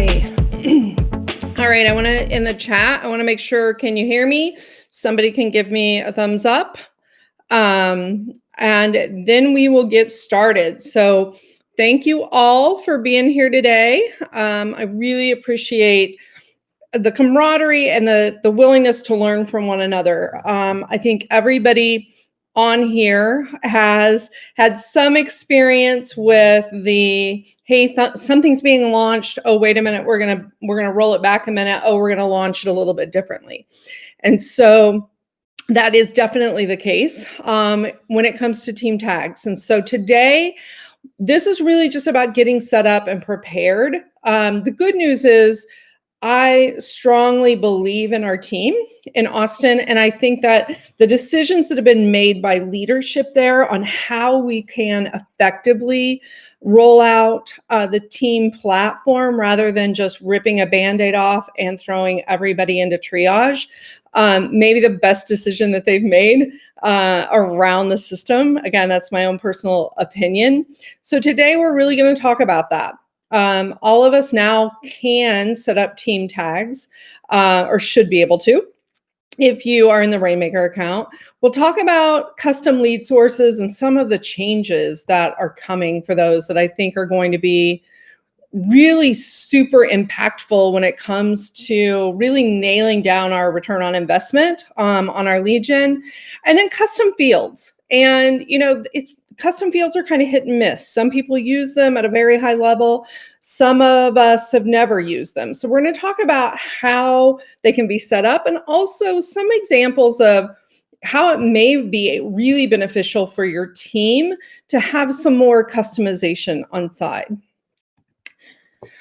right. All right, I want to, in the chat, I want to make sure, can you hear me? Somebody can give me a thumbs up. And then we will get started. So thank you all for being here today. I really appreciate the camaraderie and the willingness to learn from one another. I think everybody on here has had some experience with the, hey, something's being launched. Oh, wait a minute, we're gonna roll it back a minute. Oh, we're gonna launch it a little bit differently. And so that is definitely the case when it comes to team tags. And so today, this is really just about getting set up and prepared. The good news is I strongly believe in our team in Austin, and I think that the decisions that have been made by leadership there on how we can effectively roll out the team platform rather than just ripping a Band-Aid off and throwing everybody into triage, maybe the best decision that they've made around the system. Again, that's my own personal opinion. So today we're really going to talk about that. All of us now can set up team tags, or should be able to, if you are in the Rainmaker account. We'll talk about custom lead sources and some of the changes that are coming for those that I think are going to be really super impactful when it comes to really nailing down our return on investment on our lead gen, and then custom fields. And custom fields are kind of hit and miss. Some people use them at a very high level. Some of us have never used them. So we're going to talk about how they can be set up and also some examples of how it may be really beneficial for your team to have some more customization on side.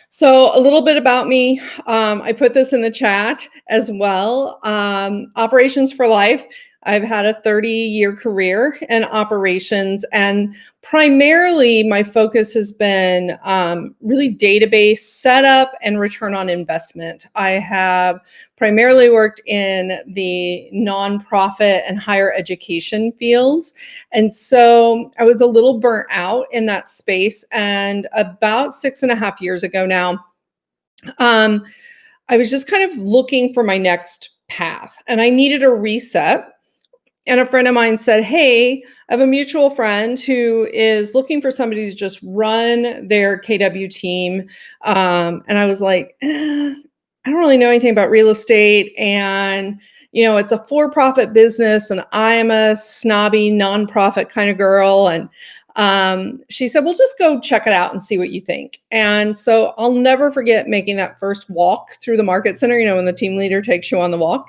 So a little bit about me. I put this in the chat as well. Operations for life. I've had a 30-year career in operations, and primarily my focus has been really database setup and return on investment. I have primarily worked in the nonprofit and higher education fields. And so I was a little burnt out in that space. And about 6.5 years ago now, I was just kind of looking for my next path, and I needed a reset. And a friend of mine said, hey, I have a mutual friend who is looking for somebody to just run their KW team. And I was like, I don't really know anything about real estate. And, it's a for-profit business, and I'm a snobby nonprofit kind of girl. And she said, well, just go check it out and see what you think. And so I'll never forget making that first walk through the market center, when the team leader takes you on the walk.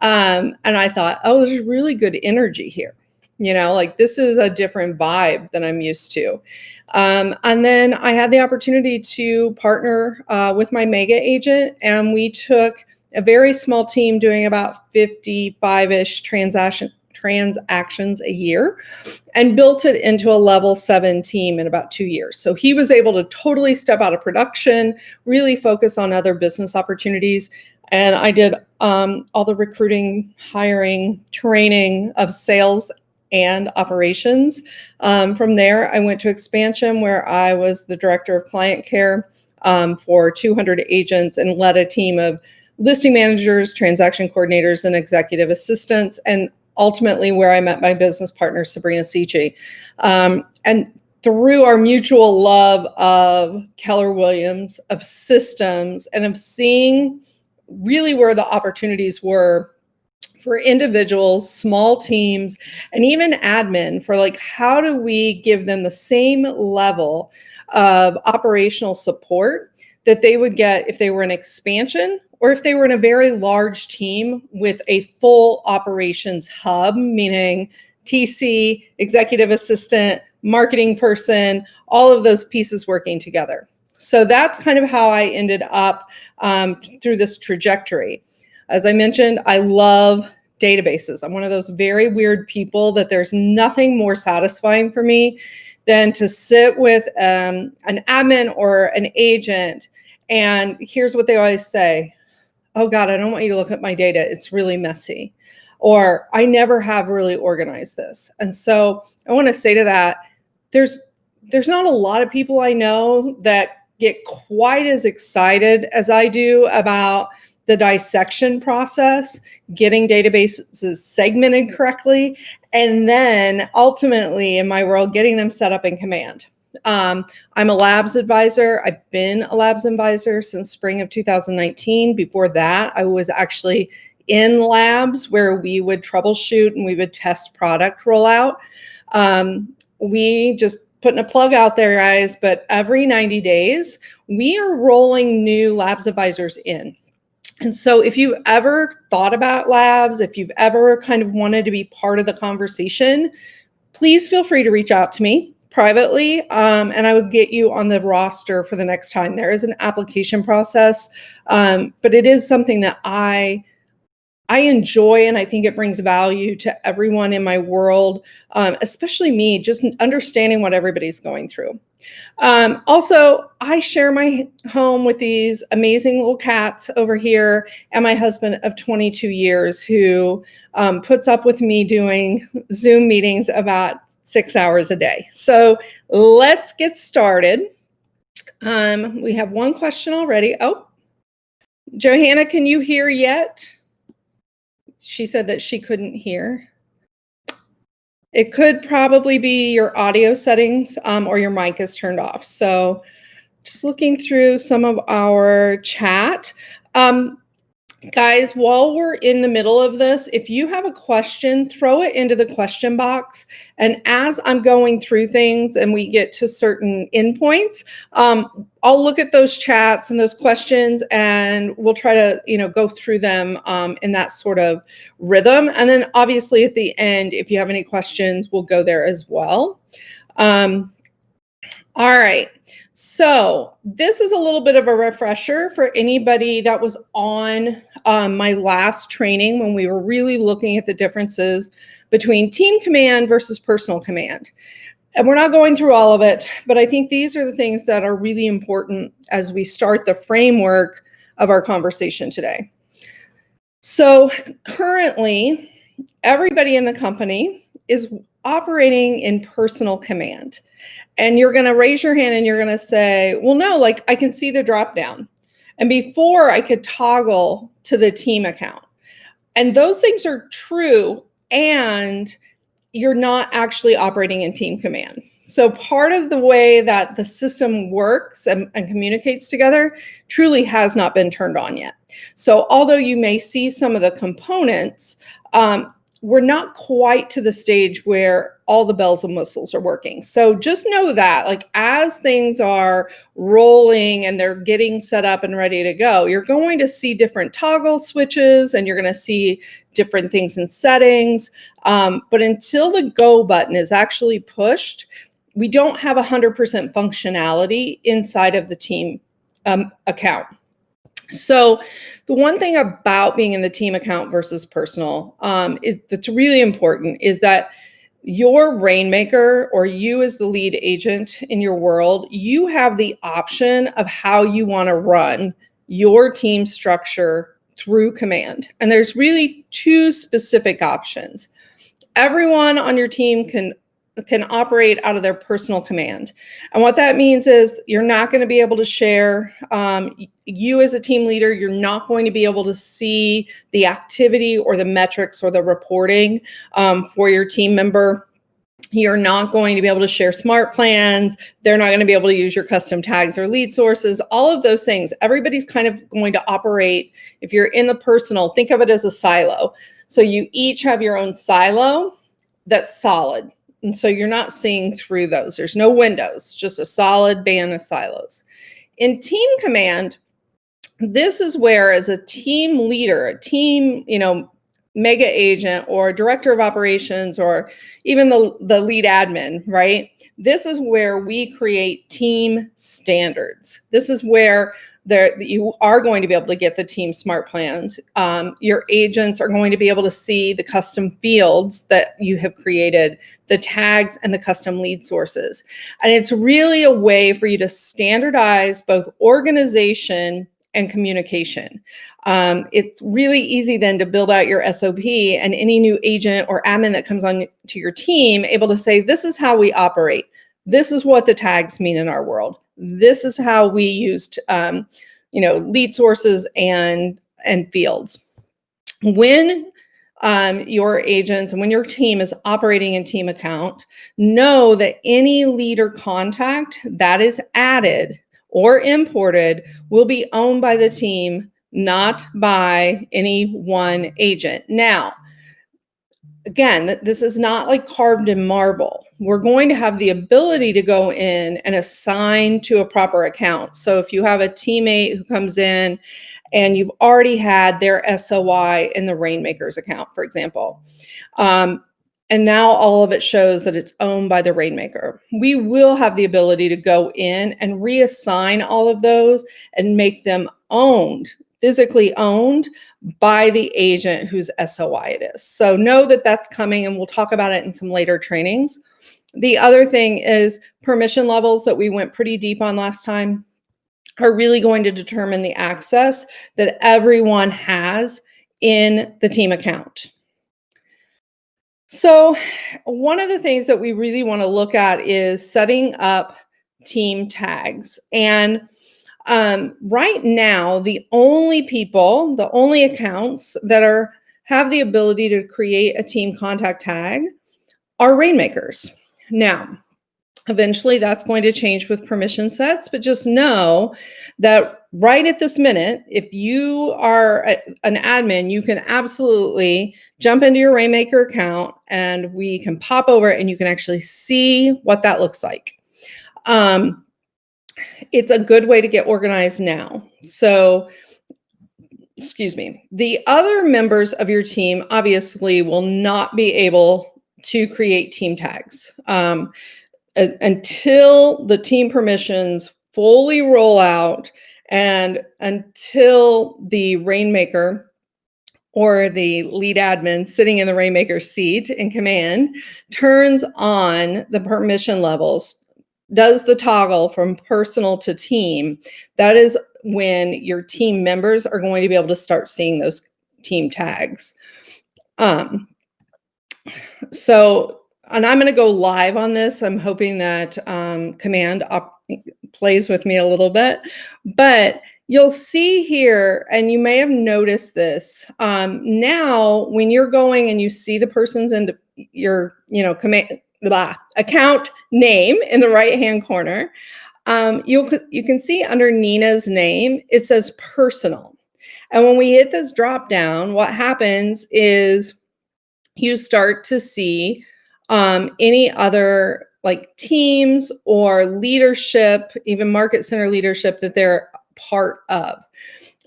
And I thought, oh, there's really good energy here. This is a different vibe than I'm used to. And then I had the opportunity to partner with my mega agent, and we took a very small team doing about 55-ish transactions a year and built it into a level 7 team in about 2 years. So he was able to totally step out of production, really focus on other business opportunities. And I did all the recruiting, hiring, training of sales and operations. From there, I went to expansion, where I was the director of client care for 200 agents and led a team of listing managers, transaction coordinators, and executive assistants. And ultimately where I met my business partner, Sabrina Cici. And through our mutual love of Keller Williams, of systems, and of seeing really where the opportunities were for individuals, small teams, and even admin, for how do we give them the same level of operational support that they would get if they were in expansion, or if they were in a very large team with a full operations hub, meaning TC, executive assistant, marketing person, all of those pieces working together. So that's kind of how I ended up through this trajectory. As I mentioned, I love databases. I'm one of those very weird people that there's nothing more satisfying for me than to sit with an admin or an agent. And here's what they always say. Oh God, I don't want you to look at my data. It's really messy. Or I never have really organized this. And so I want to say to that, there's not a lot of people I know that get quite as excited as I do about the dissection process, getting databases segmented correctly, and then ultimately in my world, getting them set up in command. I'm a labs advisor. I've been a labs advisor since spring of 2019. Before that, I was actually in labs where we would troubleshoot and we would test product rollout. We just putting a plug out there, guys, but every 90 days, we are rolling new labs advisors in. And so if you've ever thought about labs, if you've ever kind of wanted to be part of the conversation, please feel free to reach out to me privately, and I would get you on the roster for the next time. There is an application process, but it is something that I enjoy, and I think it brings value to everyone in my world, especially me, just understanding what everybody's going through. Also, I share my home with these amazing little cats over here and my husband of 22 years who puts up with me doing Zoom meetings about 6 hours a day. So let's get started. We have one question already. Oh, Johanna, can you hear yet? She said that she couldn't hear. It could probably be your audio settings or your mic is turned off. So just looking through some of our chat. Guys, while we're in the middle of this, if you have a question, throw it into the question box. And as I'm going through things and we get to certain endpoints, I'll look at those chats and those questions and we'll try to, go through them in that sort of rhythm. And then obviously at the end, if you have any questions, we'll go there as well. All right. So this is a little bit of a refresher for anybody that was on my last training when we were really looking at the differences between team command versus personal command. And we're not going through all of it, but I think these are the things that are really important as we start the framework of our conversation today. So currently, everybody in the company is operating in personal command. And you're going to raise your hand and you're going to say, well, no, I can see the drop down. And before I could toggle to the team account. And those things are true. And you're not actually operating in team command. So part of the way that the system works and communicates together truly has not been turned on yet. So although you may see some of the components, we're not quite to the stage where all the bells and whistles are working. So just know that as things are rolling and they're getting set up and ready to go, you're going to see different toggle switches and you're going to see different things in settings. But until the go button is actually pushed, we don't have 100% functionality inside of the team account. So the one thing about being in the team account versus personal that's really important is that your rainmaker or you as the lead agent in your world, you have the option of how you want to run your team structure through command. And there's really two specific options. Everyone on your team can operate out of their personal command. And what that means is you're not going to be able to share, you as a team leader, you're not going to be able to see the activity or the metrics or the reporting for your team member. You're not going to be able to share smart plans. They're not going to be able to use your custom tags or lead sources, all of those things. Everybody's kind of going to operate, if you're in the personal, think of it as a silo. So you each have your own silo that's solid. And so you're not seeing through those. There's no windows, just a solid band of silos. In team command, this is where as a team leader, a team, mega agent or director of operations or even the lead admin, right? This is where we create team standards. This is where you are going to be able to get the team smart plans. Your agents are going to be able to see the custom fields that you have created, the tags and the custom lead sources. And it's really a way for you to standardize both organization and communication. It's really easy then to build out your SOP and any new agent or admin that comes on to your team able to say, this is how we operate. This is what the tags mean in our world. This is how we used, lead sources and fields. When your agents and when your team is operating in team account, know that any leader contact that is added or imported will be owned by the team, not by any one agent. Now, again, this is not like carved in marble. We're going to have the ability to go in and assign to a proper account. So if you have a teammate who comes in and you've already had their SOI in the Rainmakers account, for example, and now all of it shows that it's owned by the Rainmaker, we will have the ability to go in and reassign all of those and make them owned, physically owned by the agent whose SOI it is. So know that that's coming, and we'll talk about it in some later trainings. The other thing is permission levels that we went pretty deep on last time are really going to determine the access that everyone has in the team account. So one of the things that we really want to look at is setting up team tags. And right now, the only accounts that have the ability to create a team contact tag are Rainmakers. Now, eventually that's going to change with permission sets, but just know that right at this minute, if you are an admin, you can absolutely jump into your Rainmaker account and we can pop over and you can actually see what that looks like. It's a good way to get organized now. So, excuse me, the other members of your team obviously will not be able to create team tags until the team permissions fully roll out and until the Rainmaker or the lead admin sitting in the Rainmaker seat in command turns on the permission levels, does the toggle from personal to team. That is when your team members are going to be able to start seeing those team tags. And I'm going to go live on this. I'm hoping that Command plays with me a little bit, but you'll see here, and you may have noticed this, now when you're going and you see the person's in your, account name in the right-hand corner, you can see under Nina's name, it says personal. And when we hit this drop down, what happens is you start to see any other like teams or leadership, even market center leadership that they're part of.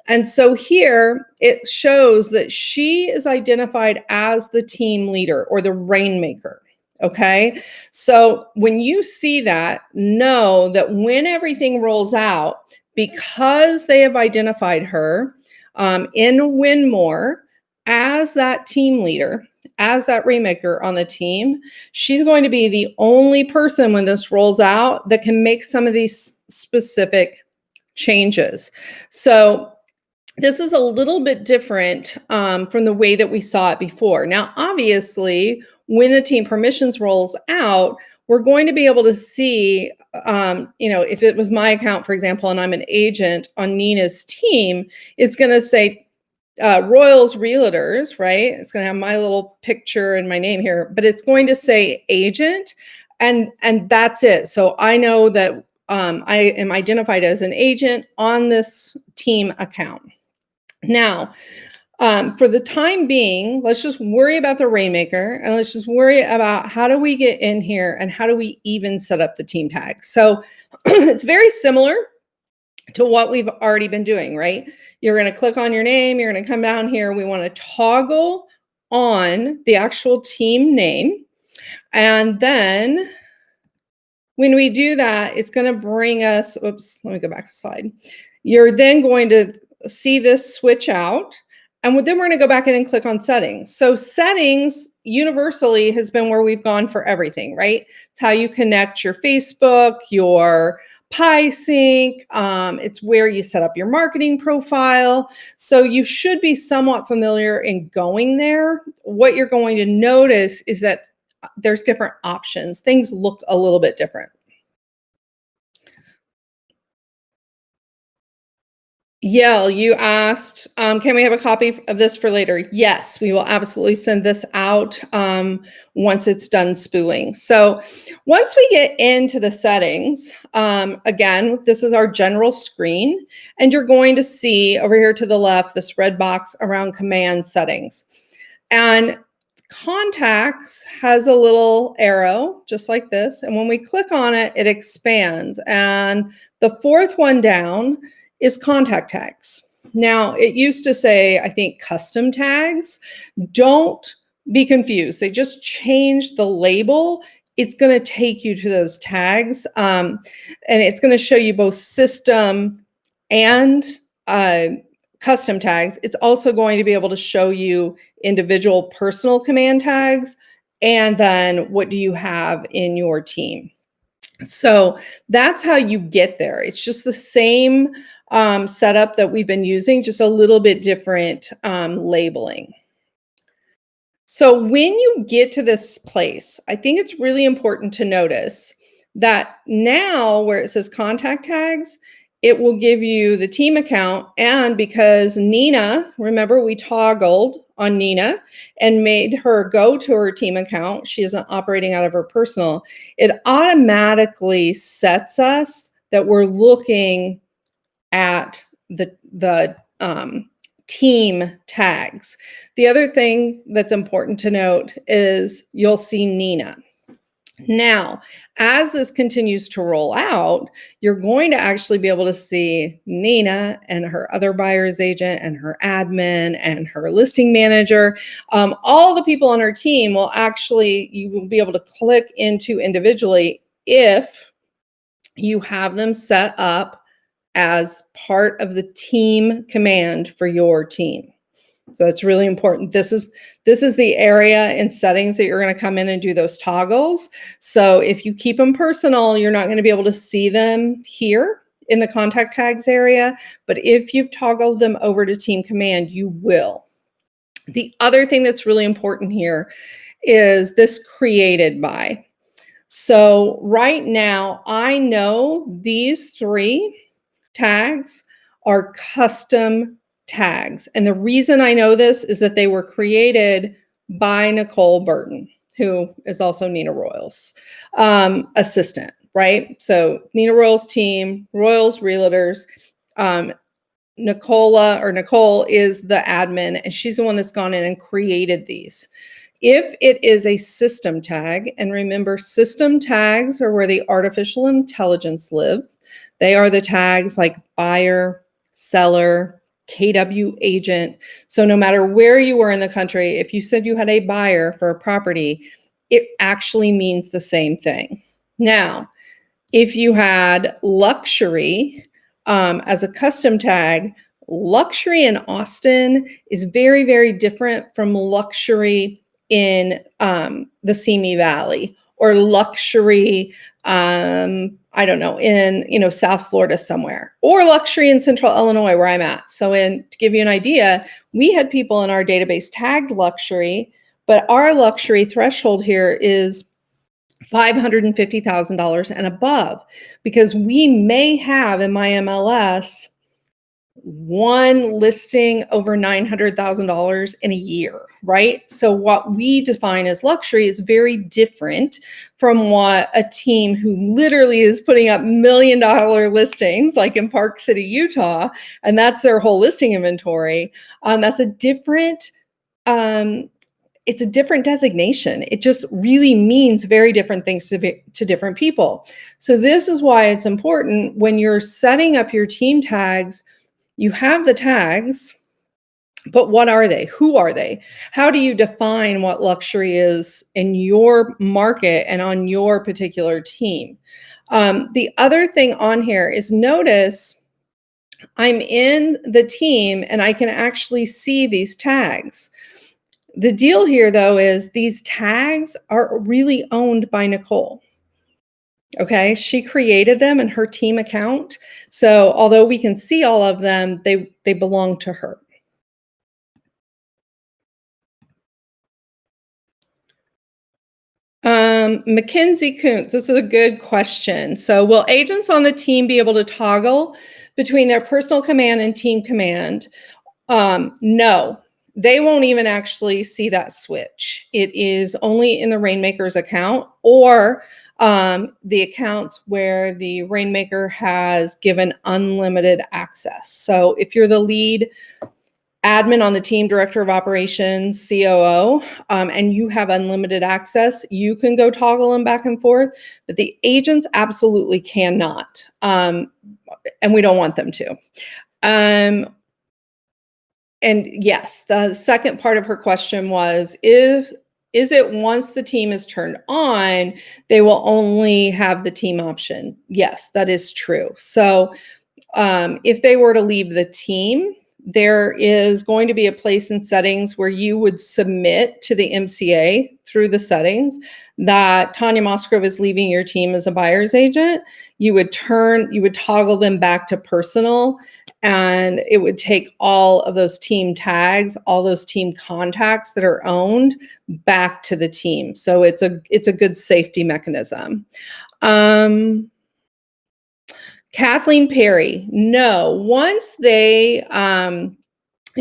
And so here it shows that she is identified as the team leader or the Rainmaker. Okay. So when you see that, know that when everything rolls out, because they have identified her in Winmore as that team leader, as that Rainmaker on the team, she's going to be the only person when this rolls out that can make some of these specific changes. So this is a little bit different from the way that we saw it before. Now, obviously, when the team permissions rolls out, we're going to be able to see, if it was my account, for example, and I'm an agent on Nina's team, it's going to say Royals Realtors, right? It's going to have my little picture and my name here, but it's going to say agent, and that's it. So I know that I am identified as an agent on this team account. Now, for the time being, let's just worry about the Rainmaker and let's just worry about how do we get in here and how do we even set up the team tag. So it's very similar to what we've already been doing, right? You're going to click on your name. You're going to come down here. We want to toggle on the actual team name. And then when we do that, it's going to bring us, oops, let me go back a slide. You're then going to see this switch out. And then we're going to go back in and click on settings. So settings universally has been where we've gone for everything, right? It's how you connect your Facebook, your PieSync. It's where you set up your marketing profile. So you should be somewhat familiar in going there. What you're going to notice is that there's different options. Things look a little bit different. Yeah, you asked, can we have a copy of this for later? Yes, we will absolutely send this out once it's done spooling. So once we get into the settings, again, this is our general screen, and you're going to see over here to the left this red box around command settings. And contacts has a little arrow just like this. And when we click on it, it expands. And the fourth one down is contact tags. Now, it used to say, I think, custom tags. Don't be confused. They just changed the label. It's going to take you to those tags. And it's going to show you both system and custom tags. It's also going to be able to show you individual personal command tags, and then what do you have in your team. So that's how you get there. It's just the same setup that we've been using, just a little bit different labeling. So when you get to this place, I think it's really important to notice that now where it says contact tags, it will give you the team account. And because Nina, remember we toggled on Nina and made her go to her team account, she isn't operating out of her personal, it automatically sets us that we're looking at the team tags. The other thing that's important to note is you'll see Nina. Now, as this continues to roll out, you're going to actually be able to see Nina and her other buyer's agent and her admin and her listing manager. All the people on her team will actually, you will be able to click into individually if you have them set up as part of the team command for your team. So it's really important. This is the area in settings that you're going to come in and do those toggles. So if you keep them personal, you're not going to be able to see them here in the contact tags area. But if you've toggled them over to team command, you will. The other thing that's really important here is this created by. So right now, I know these three tags are custom tags. And the reason I know this is that they were created by Nicole Burton, who is also Nina Royal's assistant, right? So Nina Royal's team, Royal's Realtors, Nicole is the admin, and she's the one that's gone in and created these. If it is a system tag, and remember, system tags are where the artificial intelligence lives. They are the tags like buyer, seller, KW agent. So no matter where you were in the country, if you said you had a buyer for a property, it actually means the same thing. Now, if you had luxury as a custom tag, luxury in Austin is very, very different from luxury in the Simi Valley or luxury, I don't know, in South Florida somewhere, or luxury in Central Illinois where I'm at. So to give you an idea, we had people in our database tagged luxury, but our luxury threshold here is $550,000 and above, because we may have in my MLS one listing over $900,000 in a year, right? So what we define as luxury is very different from what a team who literally is putting up $1 million listings, like in Park City, Utah, and that's their whole listing inventory. That's a different it's a different designation. It just really means very different things to different people. So this is why it's important when you're setting up your team tags, you have the tags, but what are they? Who are they? How do you define what luxury is in your market and on your particular team? The other thing on here is notice I'm in the team and I can actually see these tags. The deal here, though, is these tags are really owned by Nicole. Okay, she created them in her team account. So although we can see all of them, they belong to her. Mackenzie Kuntz, this is a good question. So will agents on the team be able to toggle between their personal command and team command, no, they won't even actually see that switch. It is only in the Rainmaker's account or the accounts where the Rainmaker has given unlimited access. So if you're the lead admin on the team, director of operations, COO, and you have unlimited access, you can go toggle them back and forth, but the agents absolutely cannot. And we don't want them to. And yes, the second part of her question was, is it once the team is turned on, they will only have the team option? Yes, that is true. So if they were to leave the team, there is going to be a place in settings where you would submit to the MCA through the settings that Tawnya Mosgrove is leaving your team as a buyer's agent. You would toggle them back to personal, and it would take all of those team tags, all those team contacts that are owned back to the team. So it's a good safety mechanism. Kathleen Perry, no. Once they,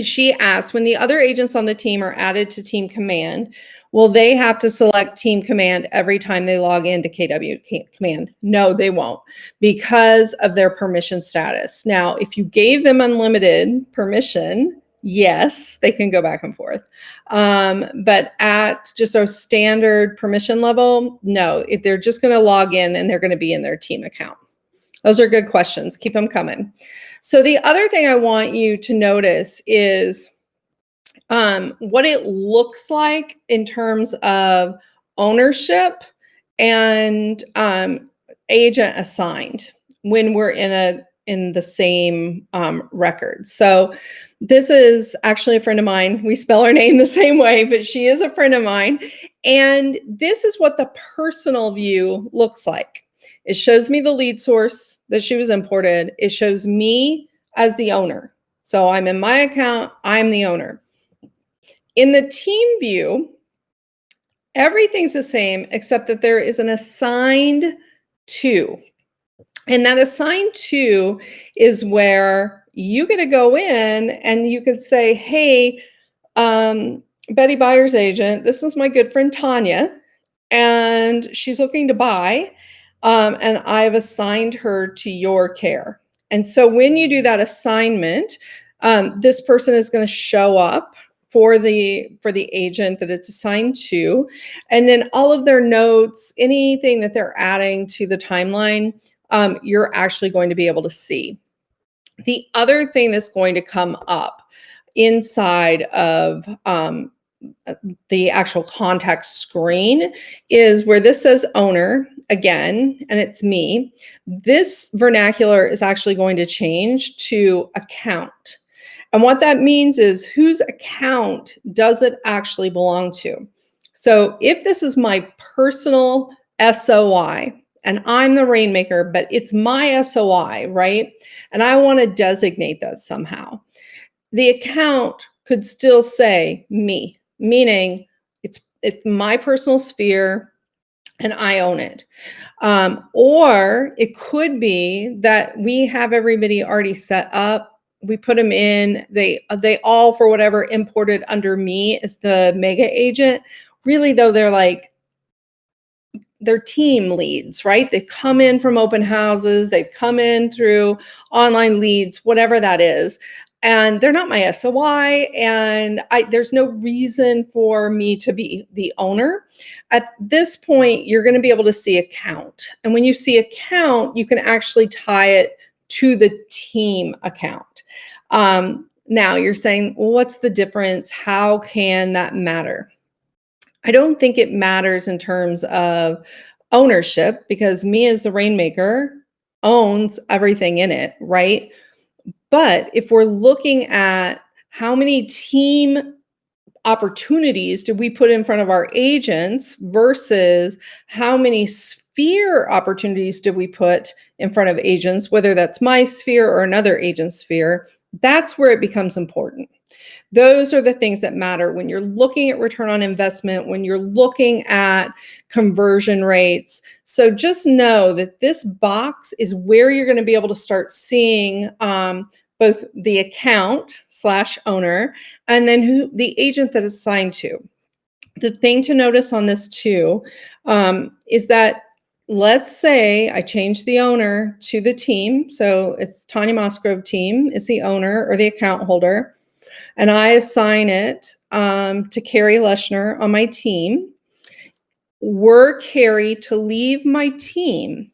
she asked, when the other agents on the team are added to Team Command, will they have to select Team Command every time they log into KW Command? No, they won't, because of their permission status. Now, if you gave them unlimited permission, yes, they can go back and forth. But at just a standard permission level, no, they're just going to log in and they're going to be in their team account. Those are good questions. Keep them coming. So the other thing I want you to notice is what it looks like in terms of ownership and agent assigned when we're in the same record. So this is actually a friend of mine. We spell her name the same way, but she is a friend of mine. And this is what the personal view looks like. It shows me the lead source that she was imported. It shows me as the owner. So I'm in my account, I'm the owner. In the team view, everything's the same except that there is an assigned to. And that assigned to is where you get to go in and you can say, hey, Betty Buyer's agent, this is my good friend Tawnya, and she's looking to buy. And I've assigned her to your care. And so when you do that assignment, this person is going to show up for the agent that it's assigned to. And then all of their notes, anything that they're adding to the timeline, you're actually going to be able to see. The other thing that's going to come up inside of the actual contact screen is where this says owner again, and it's me. This vernacular is actually going to change to account. And what that means is whose account does it actually belong to? So if this is my personal SOI, and I'm the Rainmaker, but it's my SOI, right? And I want to designate that somehow. The account could still say me, meaning it's my personal sphere and I own it. Or it could be that we have everybody already set up. We put them in, they all, for whatever, imported under me as the mega agent. Really though, they're team leads, right? They've come in from open houses, they've come in through online leads, whatever that is. And they're not my SOI, and there's no reason for me to be the owner. At this point, you're going to be able to see account. And when you see account, you can actually tie it to the team account. Now you're saying, well, what's the difference? How can that matter? I don't think it matters in terms of ownership, because me as the Rainmaker owns everything in it, right? But if we're looking at how many team opportunities do we put in front of our agents versus how many sphere opportunities do we put in front of agents, whether that's my sphere or another agent's sphere, That's where it becomes important. Those are the things that matter when you're looking at return on investment, when you're looking at conversion rates. So just know that this box is where you're going to be able to start seeing both the account / owner and then who the agent that is assigned to. The thing to notice on this too is that, let's say I change the owner to the team. So it's Tawnya Mosgrove team is the owner or the account holder. And I assign it to Carrie Leschner on my team. Were Carrie to leave my team,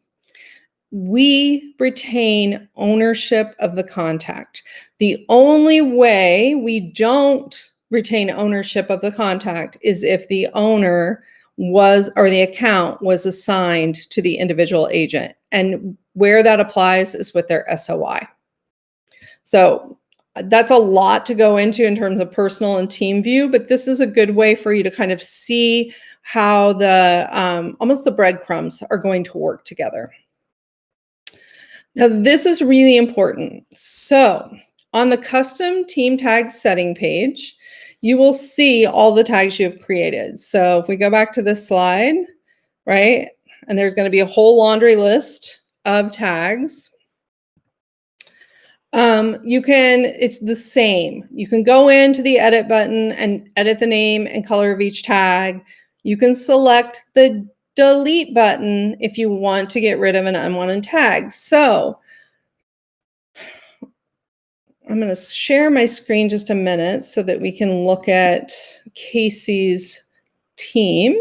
we retain ownership of the contact. The only way we don't retain ownership of the contact is if the owner was, or the account was assigned to the individual agent. And where that applies is with their SOI. So that's a lot to go into in terms of personal and team view, but this is a good way for you to kind of see how the almost the breadcrumbs are going to work together. Now, this is really important. So on the custom team tag setting page, you will see all the tags you have created. So if we go back to this slide, right, and there's going to be a whole laundry list of tags. It's the same. You can go into the edit button and edit the name and color of each tag. You can select the delete button if you want to get rid of an unwanted tag. So I'm going to share my screen just a minute so that we can look at Casey's team.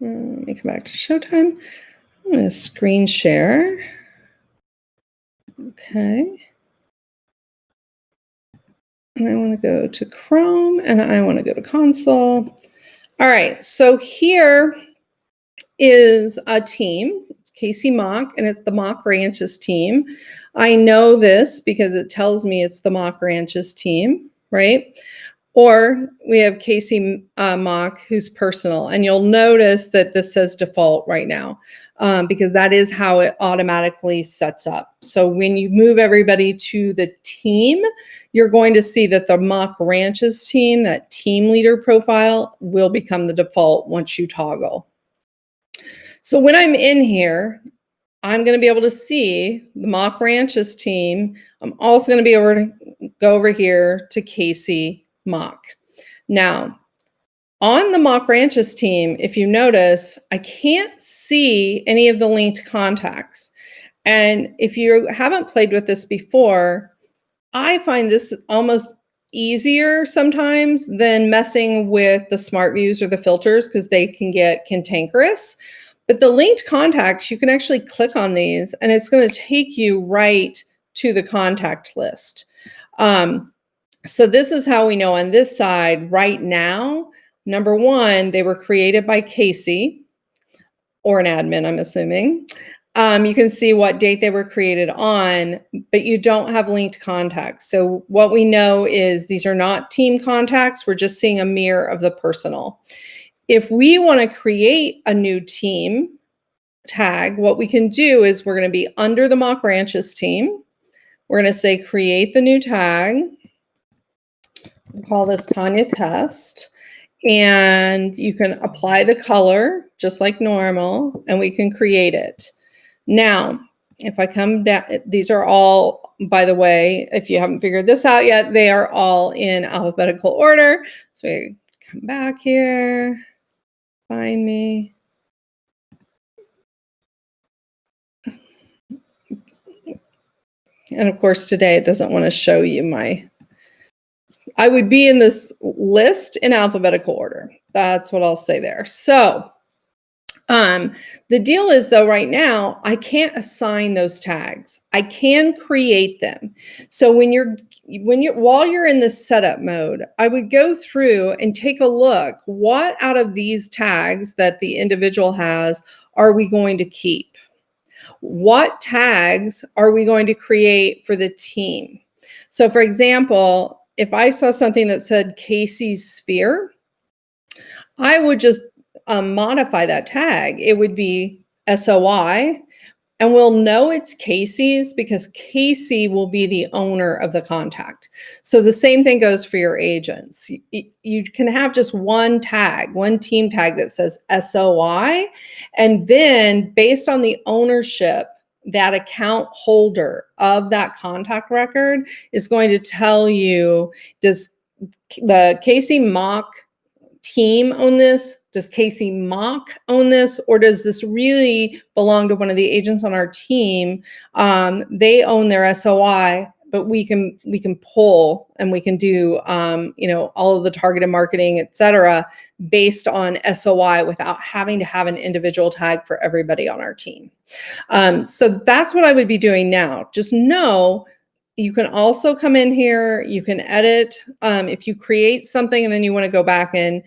Let me come back to Showtime. I'm going to screen share. Okay. And I want to go to Chrome and I want to go to console. All right, so here is a team. It's Casey Mock, and it's the Mock Ranches team. I know this because it tells me it's the Mock Ranches team, right? Or we have Casey Mock, who's personal. And you'll notice that this says default right now because that is how it automatically sets up. So when you move everybody to the team, you're going to see that the Mock Ranches team, that team leader profile, will become the default once you toggle. So when I'm in here, I'm going to be able to see the Mock Ranches team. I'm also going to be able to go over here to Casey Mock. Now, on the Mock Ranches team, if you notice, I can't see any of the linked contacts. And if you haven't played with this before, I find this almost easier sometimes than messing with the smart views or the filters because they can get cantankerous. But the linked contacts, you can actually click on these and it's going to take you right to the contact list. So this is how we know on this side right now, number one, they were created by Casey or an admin, I'm assuming. You can see what date they were created on, but you don't have linked contacts. So what we know is these are not team contacts. We're just seeing a mirror of the personal. If we want to create a new team tag, what we can do is we're going to be under the Mock Ranches team. We're going to say create the new tag. We'll call this Tawnya Test. And you can apply the color just like normal, and we can create it. Now, if I come down, these are all, by the way, if you haven't figured this out yet, they are all in alphabetical order. So we come back here, find me. And of course, today it doesn't want to show you I would be in this list in alphabetical order. That's what I'll say there. So the deal is though, right now, I can't assign those tags. I can create them. So while you're in the setup mode, I would go through and take a look, what out of these tags that the individual has are we going to keep? What tags are we going to create for the team? So for example, if I saw something that said Casey's Sphere, I would just modify that tag, it would be SOI, and we'll know it's Casey's because Casey will be the owner of the contact. So the same thing goes for your agents. You can have just one tag, one team tag that says SOI, and then based on the ownership, that account holder of that contact record is going to tell you, does the Casey Mock team own this? Does Casey Mock own this? Or does this really belong to one of the agents on our team? They own their SOI, but we can pull and we can do all of the targeted marketing, et cetera, based on SOI without having to have an individual tag for everybody on our team. So that's what I would be doing now. Just know you can also come in here, you can edit. If you create something and then you want to go back and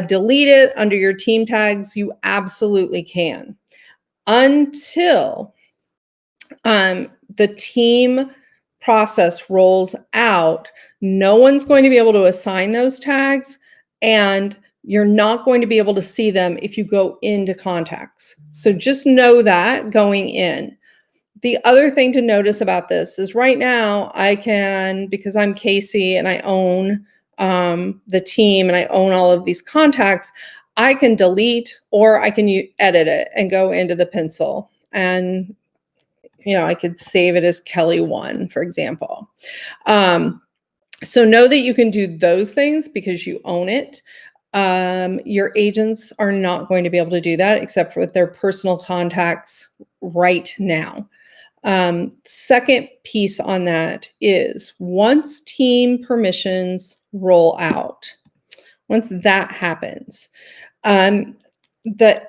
delete it under your team tags, you absolutely can. Until the team process rolls out, no one's going to be able to assign those tags, and you're not going to be able to see them if you go into contacts. So just know that going in. The other thing to notice about this is right now I can, because I'm Casey and I own the team and I own all of these contacts, I can delete or I can edit it and go into the pencil. And, I could save it as Kelly1, for example. So know that you can do those things because you own it. Your agents are not going to be able to do that except for with their personal contacts right now. Second piece on that is once team permissions roll out, once that happens, the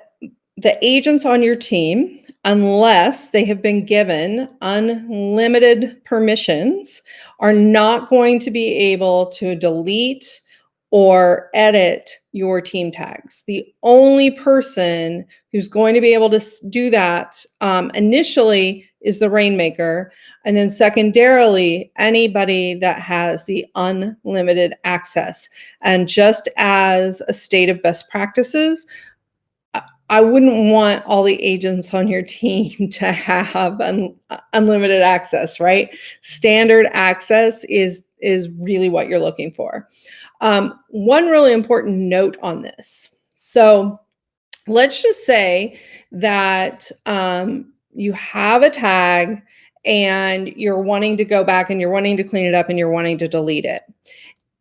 agents on your team, unless they have been given unlimited permissions, are not going to be able to delete or edit your team tags. The only person who's going to be able to do that initially is the Rainmaker, and then secondarily, anybody that has the unlimited access. And just as a state of best practices, I wouldn't want all the agents on your team to have unlimited access, right? Standard access is really what you're looking for. One really important note on this. So let's just say that you have a tag and you're wanting to go back and you're wanting to clean it up and you're wanting to delete it.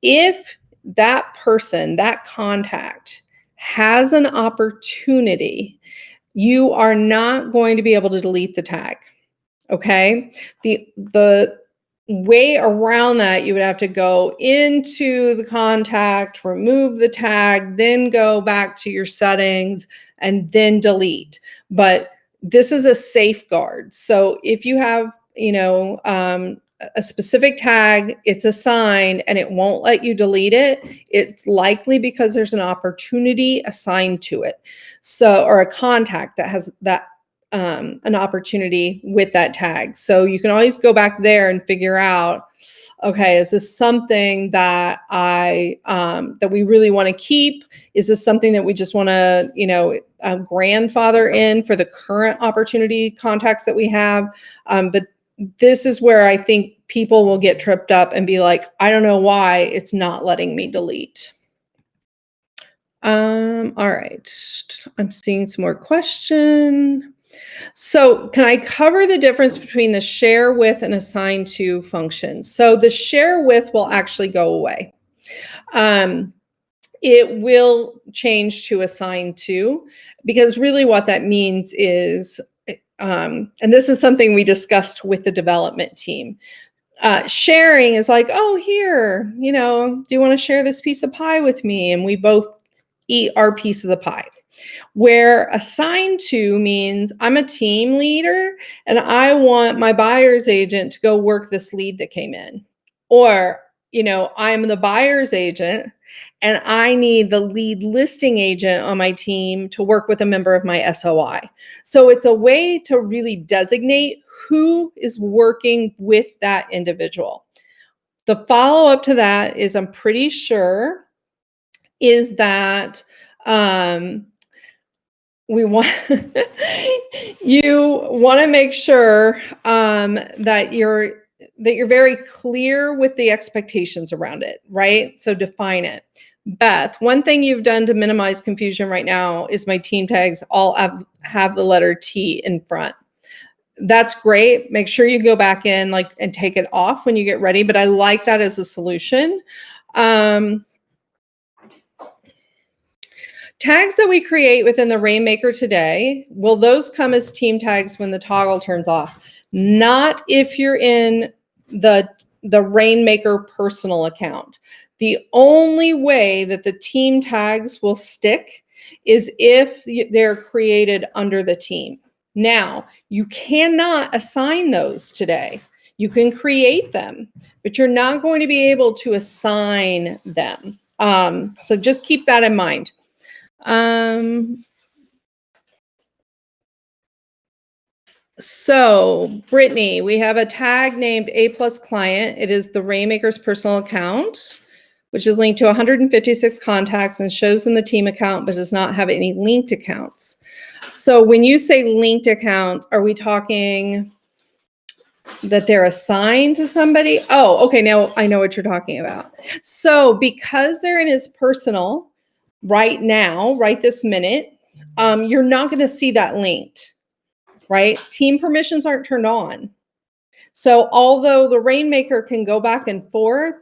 If that person, that contact, has an opportunity, you are not going to be able to delete the tag. Okay? The way around that, you would have to go into the contact, remove the tag, then go back to your settings and then delete. But this is a safeguard. So if you have, a specific tag, it's assigned and it won't let you delete it, it's likely because there's an opportunity assigned to it. So, or a contact that has that an opportunity with that tag. So you can always go back there and figure out, okay, is this something that that we really want to keep? Is this something that we just want to, grandfather in for the current opportunity contacts that we have? But this is where I think people will get tripped up and be like, I don't know why it's not letting me delete. All right, I'm seeing some more question. So can I cover the difference between the share with and assign to functions? So the share with will actually go away. It will change to assign to, because really what that means is, and this is something we discussed with the development team. Sharing is like, oh, here, do you want to share this piece of pie with me? And we both eat our piece of the pie. Where assigned to means I'm a team leader and I want my buyer's agent to go work this lead that came in. Or, I'm the buyer's agent and I need the lead listing agent on my team to work with a member of my SOI. So it's a way to really designate who is working with that individual. The follow-up to that is, I'm pretty sure, is that we want you want to make sure that you're very clear with the expectations around it, right? So define it. Beth, one thing you've done to minimize confusion right now is my team tags all have the letter T in front. That's great. Make sure you go back in and take it off when you get ready, but I like that as a solution. Tags that we create within the Rainmaker today, will those come as team tags when the toggle turns off? Not if you're in the Rainmaker personal account. The only way that the team tags will stick is if they're created under the team. Now, you cannot assign those today. You can create them, but you're not going to be able to assign them. So just keep that in mind. So Brittany, we have a tag named A+ client. It is the Rainmaker's personal account, which is linked to 156 contacts and shows in the team account, but does not have any linked accounts. So when you say linked account, are we talking that they're assigned to somebody? Oh, okay. Now I know what you're talking about. So because they're in his personal right now, right this minute, you're not going to see that linked, right? Team permissions aren't turned on. So although the Rainmaker can go back and forth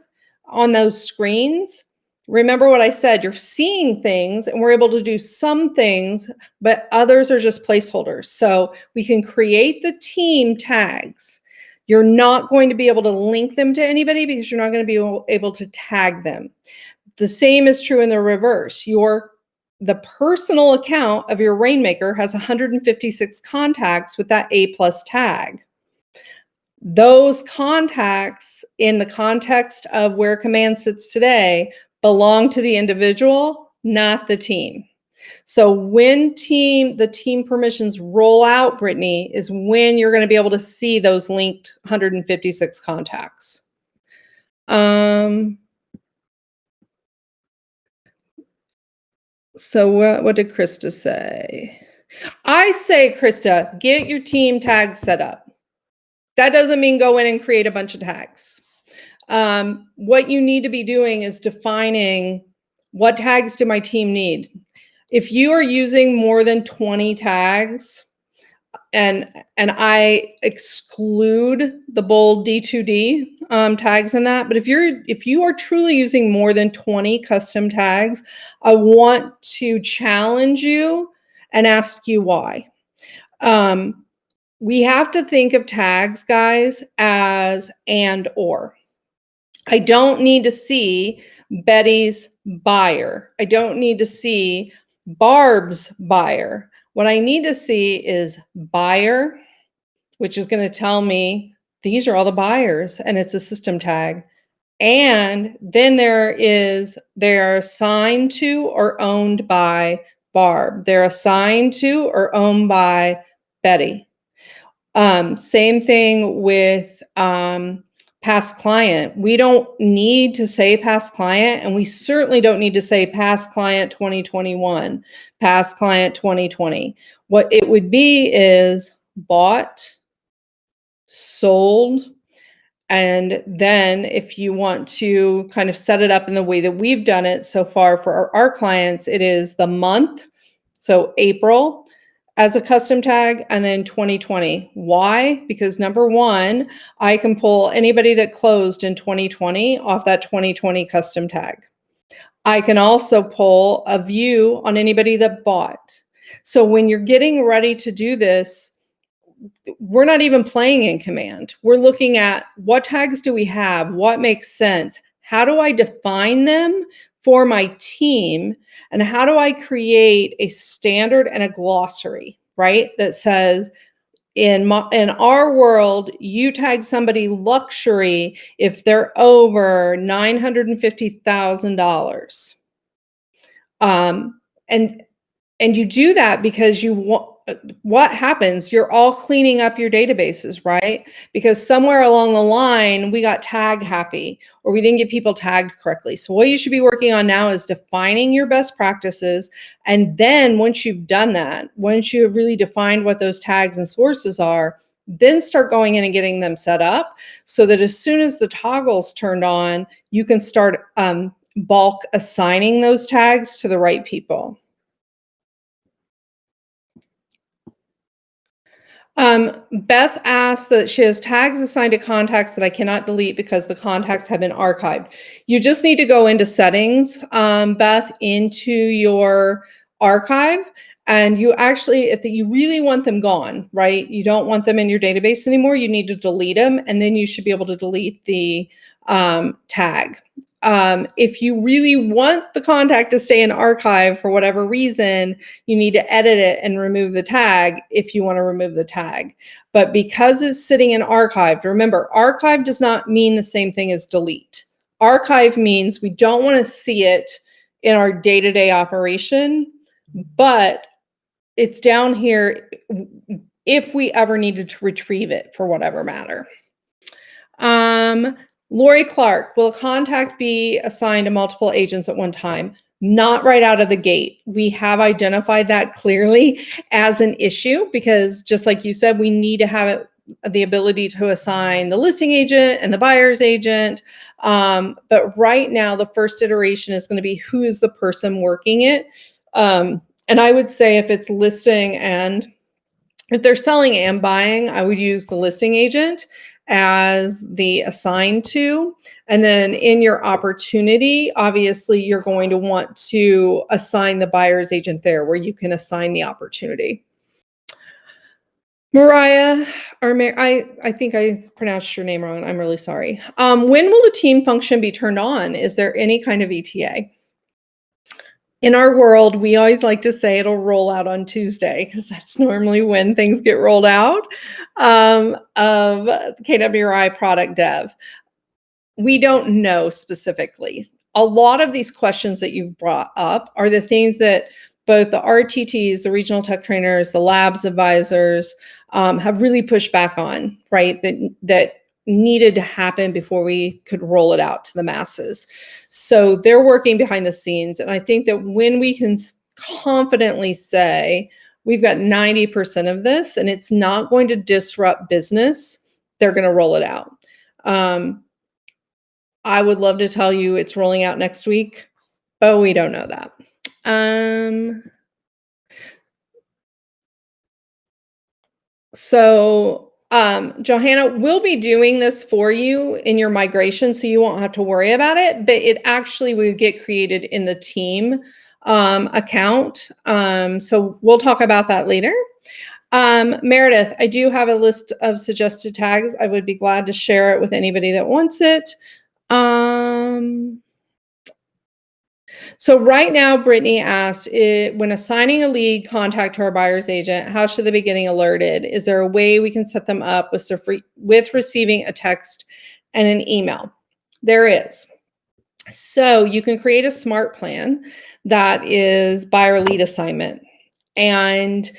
on those screens, remember what I said, you're seeing things and we're able to do some things, but others are just placeholders. So we can create the team tags. You're not going to be able to link them to anybody because you're not going to be able to tag them. The same is true in the reverse. The personal account of your Rainmaker has 156 contacts with that A+ tag. Those contacts in the context of where command sits today belong to the individual, not the team. So when the team permissions roll out, Brittany, is when you're going to be able to see those linked 156 contacts. So what did Krista say? I say, Krista, get your team tags set up. That doesn't mean go in and create a bunch of tags. What you need to be doing is defining what tags do my team need. If you are using more than 20 tags, and I exclude the bold D2D tags in that, but if you are truly using more than 20 custom tags, I want to challenge you and ask you why. We have to think of tags, guys, as and or. I don't need to see Betty's buyer. I don't need to see Barb's buyer. What I need to see is buyer, which is going to tell me these are all the buyers, and it's a system tag. And then they're assigned to or owned by Barb. They're assigned to or owned by Betty. Same thing with past client. We don't need to say past client, and we certainly don't need to say past client 2021, past client 2020. What it would be is bought, sold, and then if you want to kind of set it up in the way that we've done it so far for our clients, it is the month, so April, as a custom tag, and then 2020. Why? Because number one, I can pull anybody that closed in 2020 off that 2020 custom tag. I can also pull a view on anybody that bought. So when you're getting ready to do this, we're not even playing in command. We're looking at what tags do we have? What makes sense? How do I define them for my team? And how do I create a standard and a glossary, right? That says, in our world, you tag somebody luxury if they're over $950,000. And you do that because you want, what happens? You're all cleaning up your databases, right? Because somewhere along the line, we got tag happy or we didn't get people tagged correctly. So what you should be working on now is defining your best practices. And then once you've done that, once you have really defined what those tags and sources are, then start going in and getting them set up so that as soon as the toggle's turned on, you can start bulk assigning those tags to the right people. Beth asked that she has tags assigned to contacts that I cannot delete because the contacts have been archived. You just need to go into settings, Beth, into your archive. And you actually, if you really want them gone, right? You don't want them in your database anymore, you need to delete them. And then you should be able to delete the tag. If you really want the contact to stay in archive for whatever reason, you need to edit it and remove the tag if you want to remove the tag. But because it's sitting in archived, remember, archive does not mean the same thing as delete. Archive means we don't want to see it in our day-to-day operation, but it's down here if we ever needed to retrieve it for whatever matter. Lori Clark, will contact be assigned to multiple agents at one time? Not right out of the gate. We have identified that clearly as an issue because just like you said, we need to have the ability to assign the listing agent and the buyer's agent. But right now, the first iteration is going to be who is the person working it. And I would say if it's listing and if they're selling and buying, I would use the listing agent as the assigned to. And then in your opportunity, obviously, you're going to want to assign the buyer's agent there where you can assign the opportunity. Mariah, or I think I pronounced your name wrong. I'm really sorry. When will the team function be turned on? Is there any kind of ETA? In our world, we always like to say it'll roll out on Tuesday because that's normally when things get rolled out of KWRI product dev. We don't know specifically. A lot of these questions that you've brought up are the things that both the RTTs, the regional tech trainers, the labs advisors have really pushed back on, right? That needed to happen before we could roll it out to the masses. So they're working behind the scenes. And I think that when we can confidently say, we've got 90% of this and it's not going to disrupt business, they're going to roll it out. I would love to tell you it's rolling out next week, but we don't know that. Johanna, we'll be doing this for you in your migration, so you won't have to worry about it, but it actually would get created in the team account. So we'll talk about that later. Meredith, I do have a list of suggested tags. I would be glad to share it with anybody that wants it. So right now, Brittany asked, when assigning a lead contact to our buyer's agent, how should they be getting alerted? Is there a way we can set them up with receiving a text and an email? There is. So you can create a smart plan that is buyer lead assignment. And,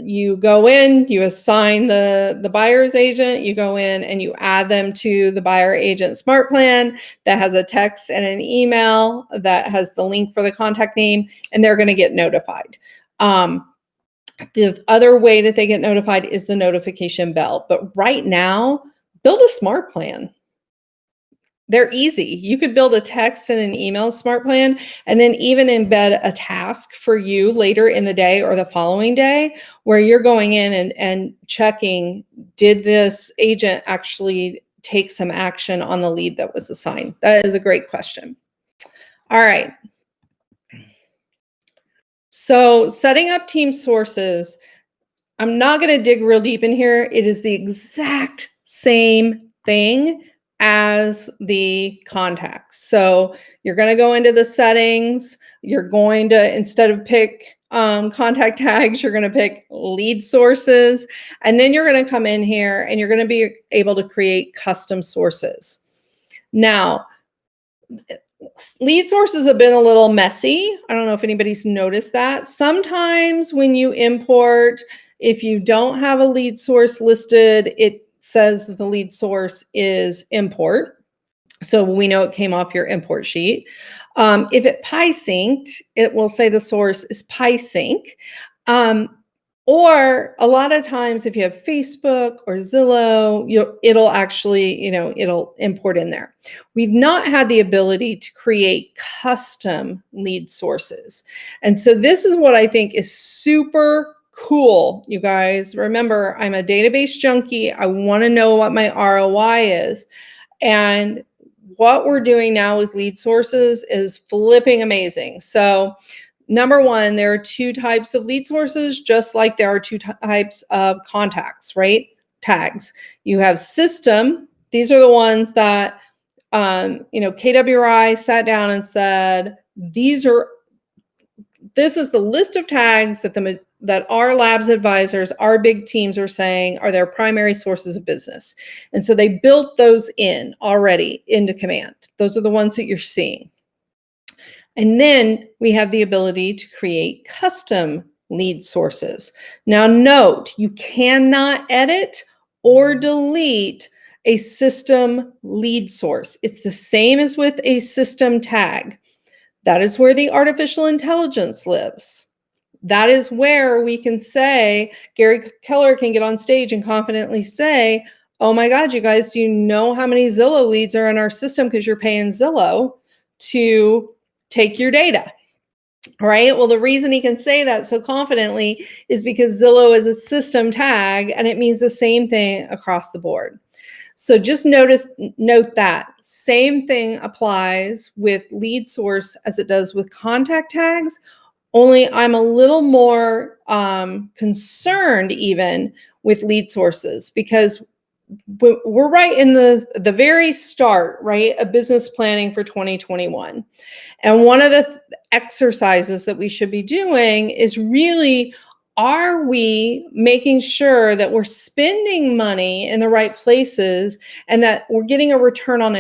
you go in, you assign the buyer's agent, you go in and you add them to the buyer agent smart plan that has a text and an email that has the link for the contact name, and they're going to get notified. The other way that they get notified is the notification bell. But right now, build a smart plan. They're easy. You could build a text and an email smart plan and then even embed a task for you later in the day or the following day where you're going in and checking, did this agent actually take some action on the lead that was assigned? That is a great question. All right. So setting up team sources, I'm not going to dig real deep in here. It is the exact same thing as the contacts. So you're going to go into the settings. You're going to, instead of pick contact tags, you're going to pick lead sources. And then you're going to come in here and you're going to be able to create custom sources. Now, Lead sources have been a little messy. I don't know if anybody's noticed that. Sometimes when you import, if you don't have a lead source listed, it says that the lead source is import. So we know it came off your import sheet. If it PySynced, it will say the source is PySync. Or a lot of times if you have Facebook or Zillow, it'll actually, it'll import in there. We've not had the ability to create custom lead sources. And so this is what I think is super cool, you guys. Remember, I'm a database junkie. I want to know what my ROI is. And what we're doing now with lead sources is flipping amazing. So number one, there are two types of lead sources, just like there are two types of contacts, right? Tags. You have system. These are the ones that, KWRI sat down and said, this is the list of tags that our labs advisors, our big teams are saying are their primary sources of business. And so they built those in already into command. Those are the ones that you're seeing. And then we have the ability to create custom lead sources. Now note, you cannot edit or delete a system lead source. It's the same as with a system tag. That is where the artificial intelligence lives. That is where we can say, Gary Keller can get on stage and confidently say, oh my God, you guys, do you know how many Zillow leads are in our system because you're paying Zillow to take your data? All right. Well, the reason he can say that so confidently is because Zillow is a system tag and it means the same thing across the board. So just note that same thing applies with lead source as it does with contact tags, only I'm a little more concerned even with lead sources because we're right in the very start, right, of business planning for 2021. And one of the exercises that we should be doing is really, are we making sure that we're spending money in the right places and that we're getting a return on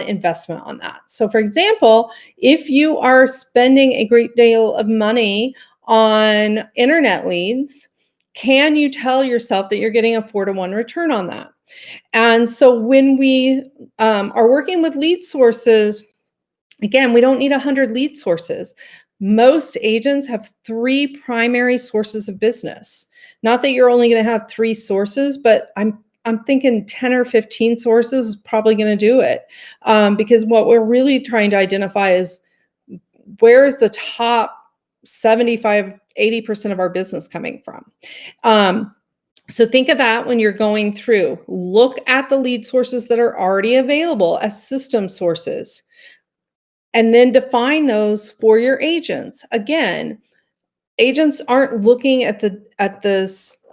investment on that? So for example, if you are spending a great deal of money on internet leads, can you tell yourself that you're getting a 4-to-1 return on that? And so when we are working with lead sources, again, we don't need 100 lead sources. Most agents have 3 primary sources of business. Not that you're only going to have 3 sources, but I'm thinking 10 or 15 sources is probably going to do it. Because what we're really trying to identify is where is the top 75, 80% of our business coming from. So think of that when you're going through. Look at the lead sources that are already available as system sources. And then define those for your agents. Again, agents aren't looking at the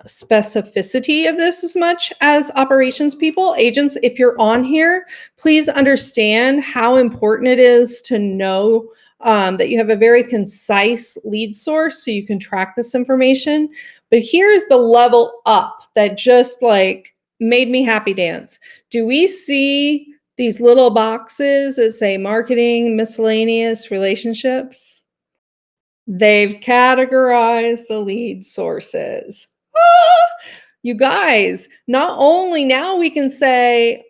specificity of this as much as operations people. Agents, if you're on here, please understand how important it is to know that you have a very concise lead source so you can track this information. But here's the level up that just like made me happy dance. Do we see these little boxes that say marketing, miscellaneous, relationships? They've categorized the lead sources. You guys, not only now we can say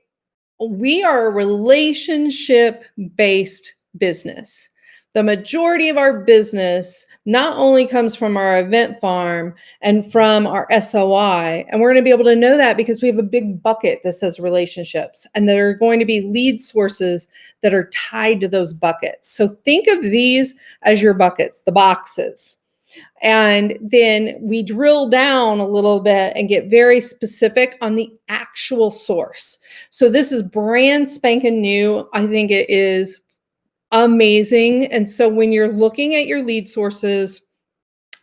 we are a relationship-based business. The majority of our business not only comes from our event farm and from our SOI, and we're going to be able to know that because we have a big bucket that says relationships, and there are going to be lead sources that are tied to those buckets. So think of these as your buckets, the boxes. And then we drill down a little bit and get very specific on the actual source. So this is brand spanking new. I think it is amazing. And so when you're looking at your lead sources,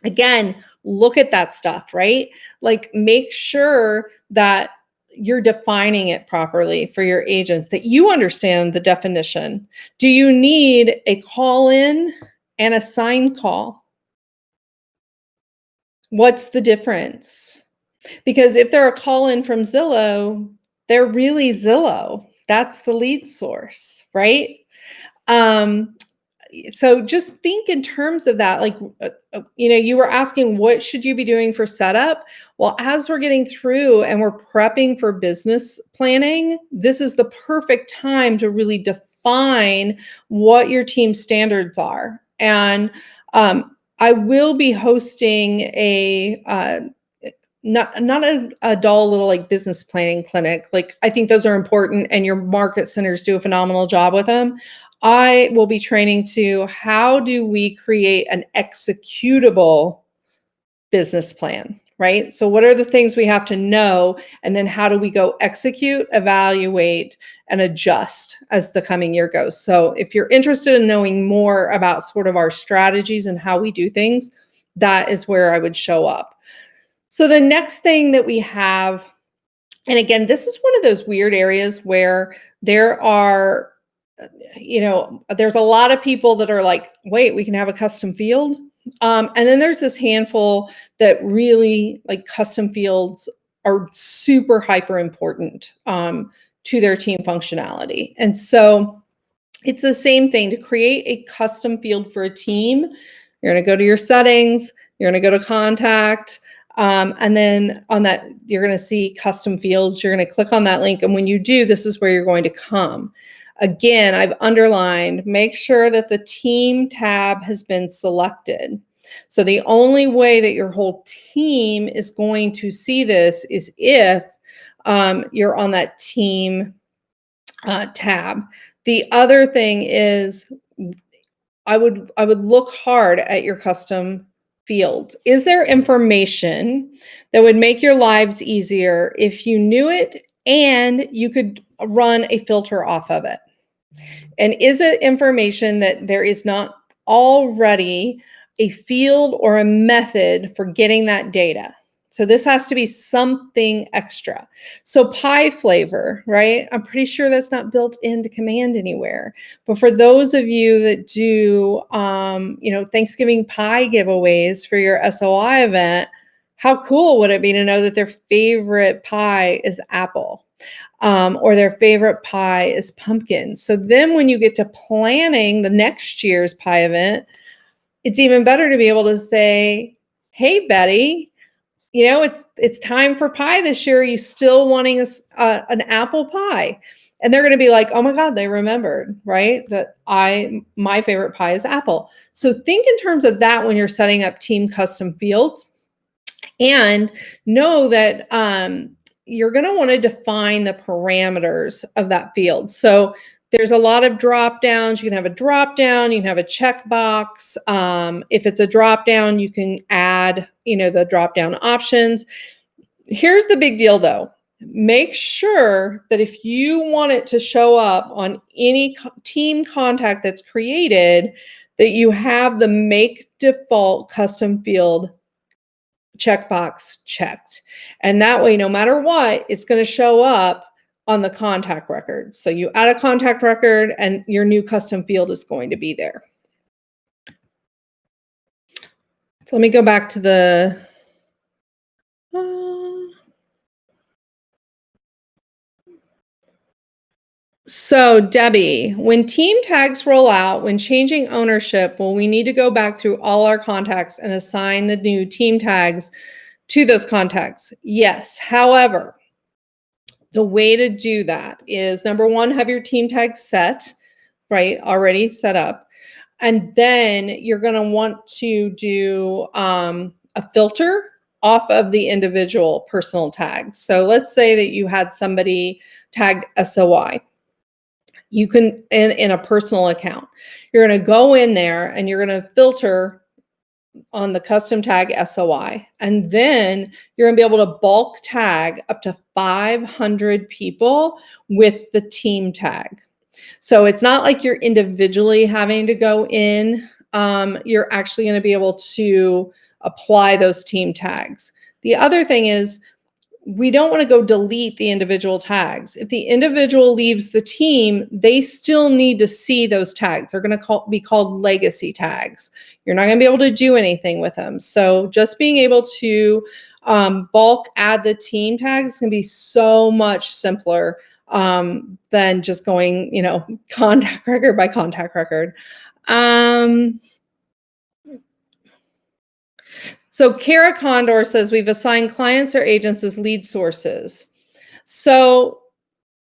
again, look at that stuff, right? Like make sure that you're defining it properly for your agents, that you understand the definition. Do you need a call in and a sign call? What's the difference? Because if they're a call in from Zillow, they're really Zillow. That's the lead source, right? Um, so just think in terms of that, like, you were asking what should you be doing for setup? Well, as we're getting through and we're prepping for business planning, this is the perfect time to really define what your team standards are. And I will be hosting a not a dull little like business planning clinic. Like, I think those are important, and your market centers do a phenomenal job with them. I will be training to how do we create an executable business plan, right? So what are the things we have to know, and then how do we go execute, evaluate, and adjust as the coming year goes? So if you're interested in knowing more about sort of our strategies and how we do things, that is where I would show up. So the next thing that we have, and again, this is one of those weird areas where there are, there's a lot of people that are like, wait, we can have a custom field. And then there's this handful that really like custom fields are super hyper important to their team functionality. And so it's the same thing to create a custom field for a team. You're going to go to your settings, you're going to go to contact. And then on that, you're going to see custom fields. You're going to click on that link. And when you do, this is where you're going to come. Again, I've underlined, make sure that the team tab has been selected. So the only way that your whole team is going to see this is if you're on that team tab. The other thing is I would look hard at your custom fields. Is there information that would make your lives easier if you knew it and you could run a filter off of it? And is it information that there is not already a field or a method for getting that data? So this has to be something extra. So pie flavor, right? I'm pretty sure that's not built into command anywhere. But for those of you that do, Thanksgiving pie giveaways for your SOI event, how cool would it be to know that their favorite pie is apple? Or their favorite pie is pumpkin. So then when you get to planning the next year's pie event, it's even better to be able to say, hey, Betty, it's time for pie this year. Are you still wanting an apple pie? And they're going to be like, oh my God, they remembered, right? That my favorite pie is apple. So think in terms of that when you're setting up team custom fields, and know that you're going to want to define the parameters of that field. So there's a lot of drop downs. You can have a drop down, you can have a checkbox. If it's a drop down, you can add, the drop down options. Here's the big deal though. Make sure that if you want it to show up on any team contact that's created, that you have the make default custom field checkbox checked. And that way, no matter what, it's going to show up on the contact record. So you add a contact record and your new custom field is going to be there. So let me go back to the So Debbie, when team tags roll out, when changing ownership, will we need to go back through all our contacts and assign the new team tags to those contacts? Yes. However, the way to do that is, number one, have your team tags set, right? Already set up. And then you're going to want to do a filter off of the individual personal tags. So let's say that you had somebody tagged SOI. You can, in a personal account, you're going to go in there and you're going to filter on the custom tag SOI. And then you're going to be able to bulk tag up to 500 people with the team tag. So it's not like you're individually having to go in. You're actually going to be able to apply those team tags. The other thing is, we don't want to go delete the individual tags. If the individual leaves the team, they still need to see those tags. They're going to be called legacy tags. You're not going to be able to do anything with them. So just being able to bulk add the team tags can be so much simpler than just going, contact record by contact record. So Kara Condor says we've assigned clients or agents as lead sources. So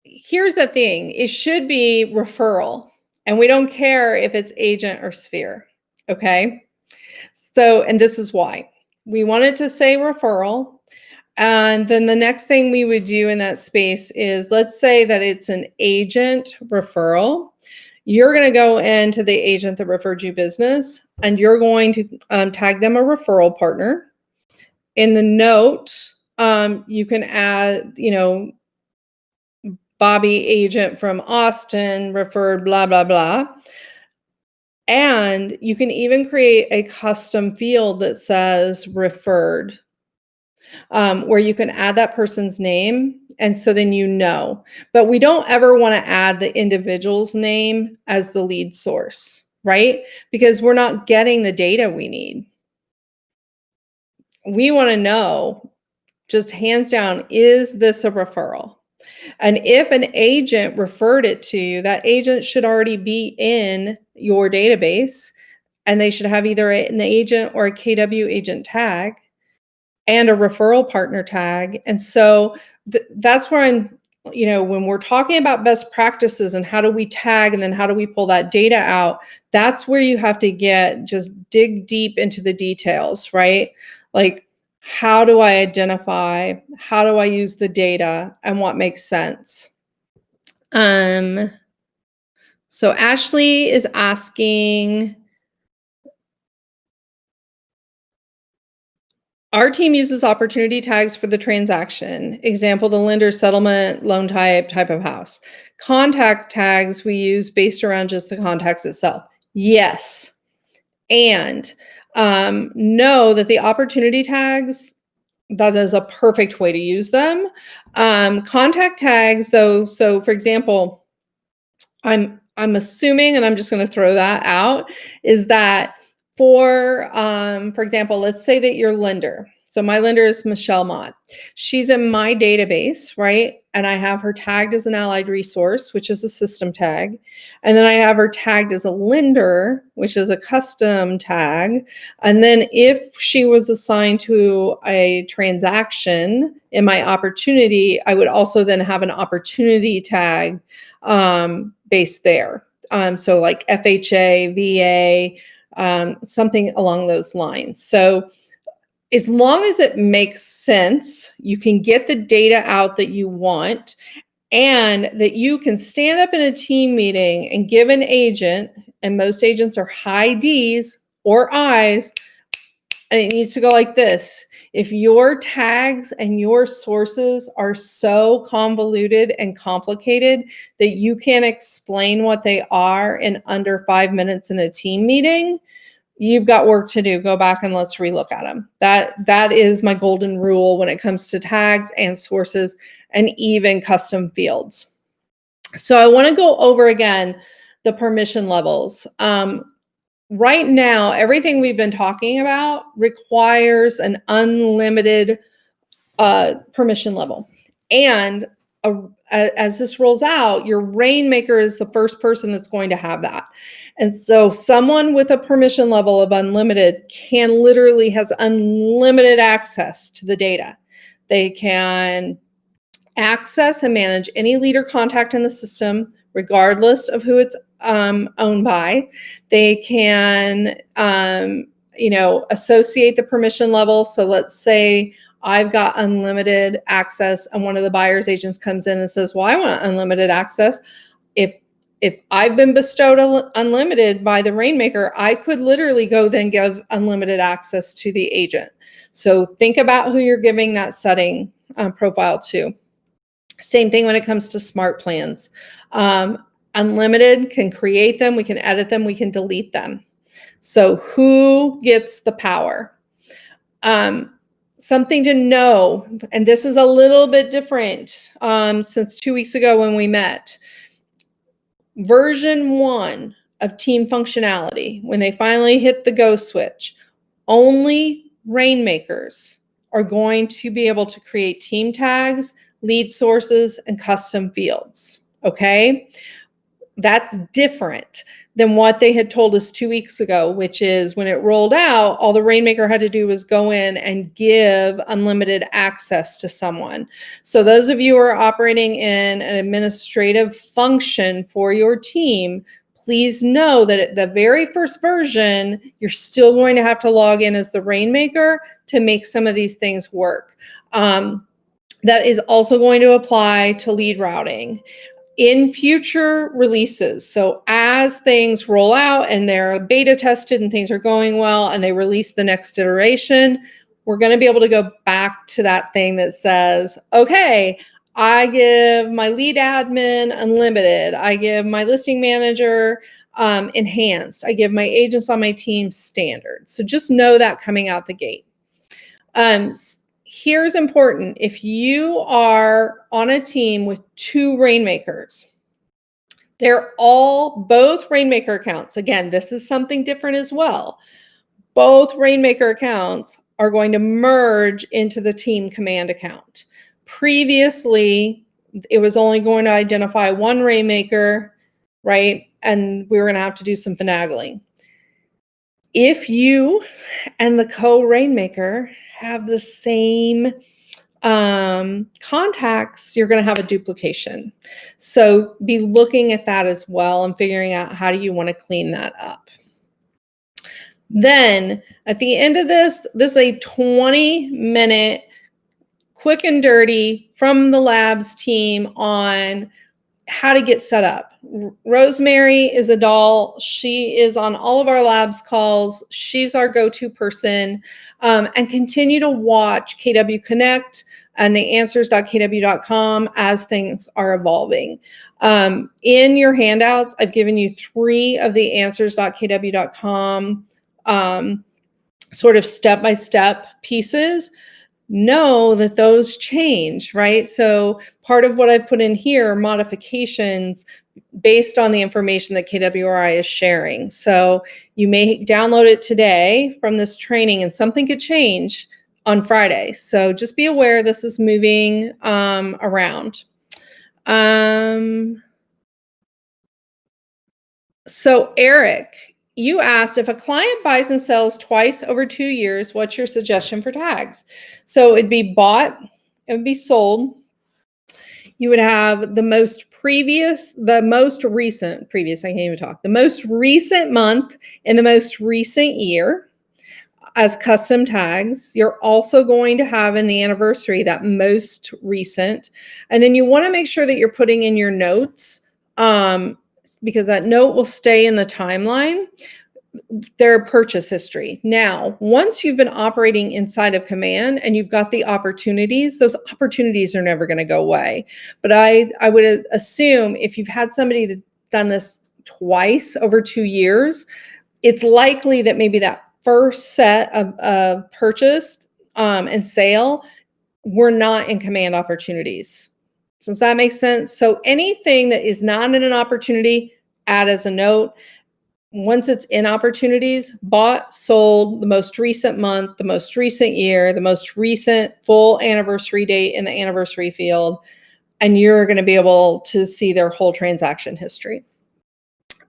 here's the thing, it should be referral, and we don't care if it's agent or sphere. Okay. So, and this is why we wanted to say referral. And then the next thing we would do in that space is, let's say that it's an agent referral. You're going to go into the agent that referred you business, and you're going to tag them a referral partner. In the note, you can add, Bobby, agent from Austin, referred blah, blah, blah. And you can even create a custom field that says referred, where you can add that person's name. And so then but we don't ever want to add the individual's name as the lead source, right? Because we're not getting the data we need. We want to know, just hands down, is this a referral? And if an agent referred it to you, that agent should already be in your database, and they should have either an agent or a KW agent tag and a referral partner tag. And so that's where I'm, when we're talking about best practices and how do we tag and then how do we pull that data out, that's where you have to just dig deep into the details, right? Like, how do I identify? How do I use the data, and what makes sense? So Ashley is asking, our team uses opportunity tags for the transaction. Example, the lender, settlement, loan type of house. Contact tags we use based around just the contacts itself. Yes. And know that the opportunity tags, that is a perfect way to use them. Contact tags, though, so for example, I'm assuming, and I'm just going to throw that out, is that for example, let's say that your lender. So my lender is Michelle Mott. She's in my database, right? And I have her tagged as an allied resource, which is a system tag. And then I have her tagged as a lender, which is a custom tag. And then if she was assigned to a transaction in my opportunity, I would also then have an opportunity tag based there. So like FHA, VA, something along those lines. So as long as it makes sense, you can get the data out that you want, and that you can stand up in a team meeting and give an agent, and most agents are high Ds or Is, and it needs to go like this. If your tags and your sources are so convoluted and complicated that you can't explain what they are in under 5 minutes in a team meeting, you've got work to do. Go back and let's relook at them. That is my golden rule when it comes to tags and sources and even custom fields. So I want to go over again the permission levels. Right now, everything we've been talking about requires an unlimited permission level. And as this rolls out, your rainmaker is the first person that's going to have that. And so someone with a permission level of unlimited has unlimited access to the data. They can access and manage any leader contact in the system, regardless of who it's owned by. They can, associate the permission level. So let's say I've got unlimited access, and one of the buyer's agents comes in and says, well, I want unlimited access. If I've been bestowed unlimited by the rainmaker, I could literally go then give unlimited access to the agent. So think about who you're giving that setting profile to. Same thing when it comes to smart plans. Unlimited, can create them, we can edit them, we can delete them. So who gets the power? Something to know, and this is a little bit different since 2 weeks ago when we met. Version 1 of team functionality, when they finally hit the go switch, only rainmakers are going to be able to create team tags, lead sources, and custom fields. Okay? That's different than what they had told us 2 weeks ago, which is when it rolled out, all the Rainmaker had to do was go in and give unlimited access to someone. So those of you who are operating in an administrative function for your team, please know that at the very first version, you're still going to have to log in as the Rainmaker to make some of these things work. That is also going to apply to lead routing. In future releases, so as things roll out and they're beta tested and things are going well and they release the next iteration, we're going to be able to go back to that thing that says, okay, I give my lead admin unlimited. I give my listing manager enhanced. I give my agents on my team standard. So just know that coming out the gate. Here's important. If you are on a team with 2 Rainmakers, they're both Rainmaker accounts. Again, this is something different as well. Both Rainmaker accounts are going to merge into the team command account. Previously, it was only going to identify one Rainmaker, right? And we were going to have to do some finagling. If you and the co-Rainmaker have the same contacts, you're going to have a duplication. So be looking at that as well and figuring out how do you want to clean that up. Then at the end of this is a 20-minute quick and dirty from the labs team on how to get set up. Rosemary is a doll. She is on all of our labs calls. She's our go-to person. And continue to watch KW Connect and the answers.kw.com as things are evolving. In your handouts, I've given you 3 of the answers.kw.com sort of step-by-step pieces. Know that those change, right? So part of what I put in here are modifications based on the information that KWRI is sharing. So you may download it today from this training and something could change on Friday. So just be aware this is moving around. So Eric, you asked if a client buys and sells twice over 2 years, what's your suggestion for tags? So it'd be bought, it would be sold. You would have the most recent month in the most recent year as custom tags. You're also going to have in the anniversary that most recent. And then you want to make sure that you're putting in your notes because that note will stay in the timeline, their purchase history. Now, once you've been operating inside of Command and you've got the opportunities, those opportunities are never going to go away. But I would assume if you've had somebody that's done this twice over 2 years, it's likely that maybe that first set of purchase and sale were not in Command opportunities. So does that make sense? So anything that is not in an opportunity, add as a note. Once it's in opportunities, bought, sold, the most recent month, the most recent year, the most recent full anniversary date in the anniversary field, and you're going to be able to see their whole transaction history.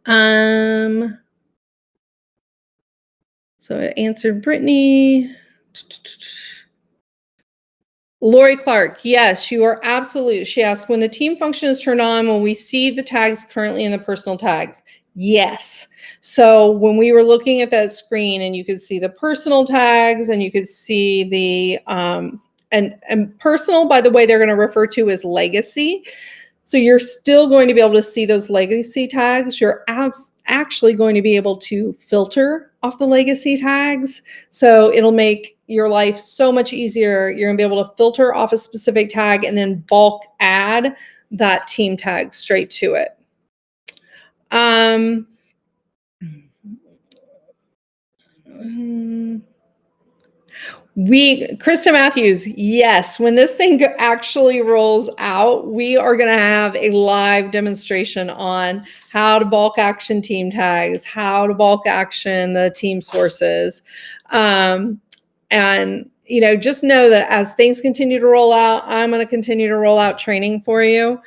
So I answered Brittany. Lori Clark, yes, you are absolutely. She asked, when the team function is turned on, will we see the tags currently in the personal tags? Yes. So when we were looking at that screen and you could see the personal tags and you could see the, and personal, by the way, they're going to refer to as legacy. So you're still going to be able to see those legacy tags. You're actually going to be able to filter off the legacy tags. So it'll make your life so much easier. You're gonna be able to filter off a specific tag and then bulk add that team tag straight to it. Krista Matthews, yes, when this thing actually rolls out, we are going to have a live demonstration on how to bulk action team tags, how to bulk action the team sources. And just know that as things continue to roll out, I'm going to continue to roll out training for you.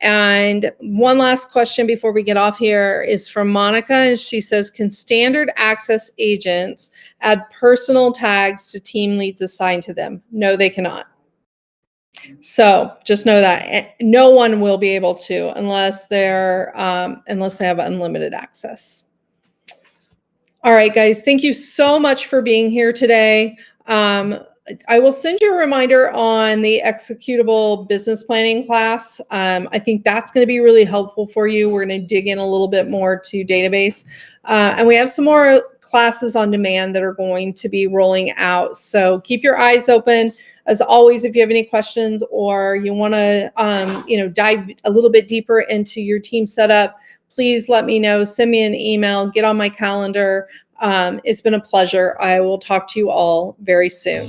And one last question before we get off here is from Monica. And she says, can standard access agents add personal tags to team leads assigned to them? No, they cannot. So just know that no one will be able to unless they have unlimited access. All right, guys, thank you so much for being here today. I will send you a reminder on the executable business planning class. I think that's going to be really helpful for you. We're going to dig in a little bit more to database. And we have some more classes on demand that are going to be rolling out. So keep your eyes open. As always, if you have any questions or you want to dive a little bit deeper into your team setup, please let me know. Send me an email. Get on my calendar. It's been a pleasure. I will talk to you all very soon.